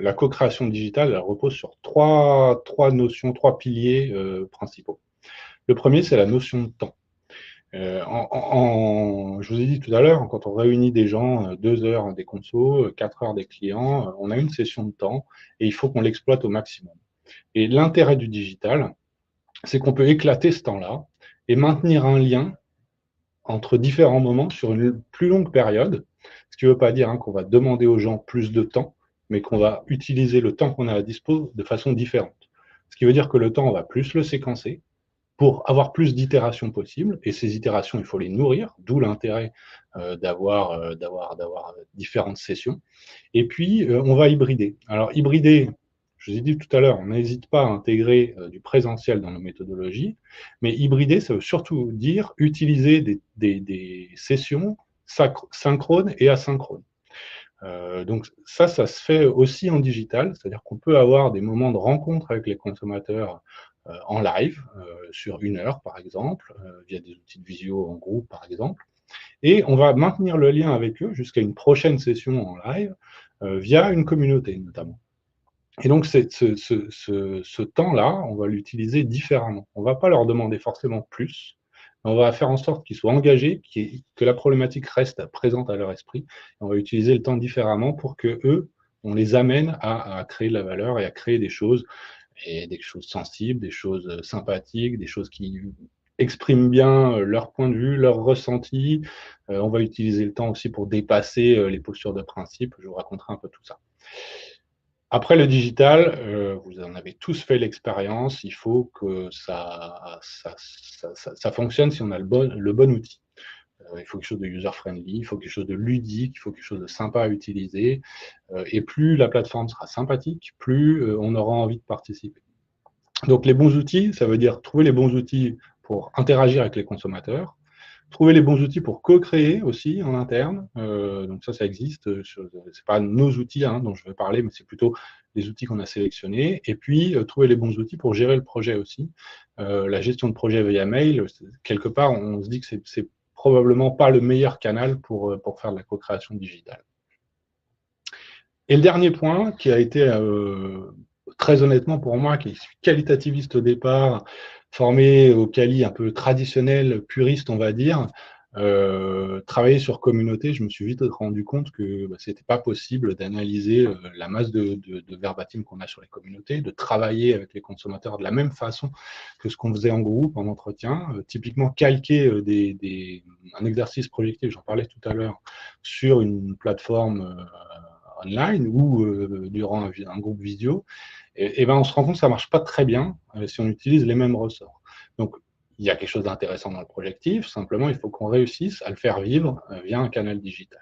la co-création digitale, elle repose sur trois notions, trois piliers principaux. Le premier, c'est la notion de temps. Je vous ai dit tout à l'heure, quand on réunit des gens, 2 heures des consos, 4 heures des clients, on a une session de temps et il faut qu'on l'exploite au maximum. Et l'intérêt du digital, c'est qu'on peut éclater ce temps-là et maintenir un lien entre différents moments sur une plus longue période, ce qui ne veut pas dire qu'on va demander aux gens plus de temps, mais qu'on va utiliser le temps qu'on a à dispo de façon différente. Ce qui veut dire que le temps, on va plus le séquencer pour avoir plus d'itérations possibles, et ces itérations, il faut les nourrir, d'où l'intérêt d'avoir différentes sessions. Et puis, on va hybrider. Alors, hybrider, je vous ai dit tout à l'heure, on n'hésite pas à intégrer du présentiel dans nos méthodologies, mais hybrider, ça veut surtout dire utiliser des sessions synchrones et asynchrones. Donc ça se fait aussi en digital, c'est-à-dire qu'on peut avoir des moments de rencontre avec les consommateurs en live, sur 1 heure par exemple, via des outils de visio en groupe par exemple, et on va maintenir le lien avec eux jusqu'à une prochaine session en live, via une communauté notamment. Et donc ce temps-là, on va l'utiliser différemment. On ne va pas leur demander forcément plus, mais on va faire en sorte qu'ils soient engagés, que la problématique reste présente à leur esprit. Et on va utiliser le temps différemment pour que eux, on les amène à créer de la valeur et à créer des choses sensibles, des choses sympathiques, des choses qui expriment bien leur point de vue, leur ressenti. On va utiliser le temps aussi pour dépasser les postures de principe. Je vous raconterai un peu tout ça. Après le digital, vous en avez tous fait l'expérience, il faut que ça fonctionne si on a le bon outil. Il faut quelque chose de user-friendly, il faut quelque chose de ludique, il faut quelque chose de sympa à utiliser. Et plus la plateforme sera sympathique, plus on aura envie de participer. Donc les bons outils, ça veut dire trouver les bons outils pour interagir avec les consommateurs, trouver les bons outils pour co-créer aussi en interne. Donc ça existe. C'est pas nos outils dont je vais parler, mais c'est plutôt les outils qu'on a sélectionnés. Et puis trouver les bons outils pour gérer le projet aussi. La gestion de projet via mail, quelque part, on se dit que c'est probablement pas le meilleur canal pour faire de la co-création digitale. Et le dernier point qui a été très honnêtement pour moi, qui est qualitativiste au départ, formé au quali un peu traditionnel, puriste, on va dire, travailler sur communauté, je me suis vite rendu compte que c'était pas possible d'analyser la masse de verbatim qu'on a sur les communautés, de travailler avec les consommateurs de la même façon que ce qu'on faisait en groupe, en entretien. Typiquement, calquer un exercice projectif, j'en parlais tout à l'heure, sur une plateforme online ou durant un groupe visio, et on se rend compte que ça ne marche pas très bien si on utilise les mêmes ressorts. Donc, il y a quelque chose d'intéressant dans le projectif, simplement, il faut qu'on réussisse à le faire vivre via un canal digital.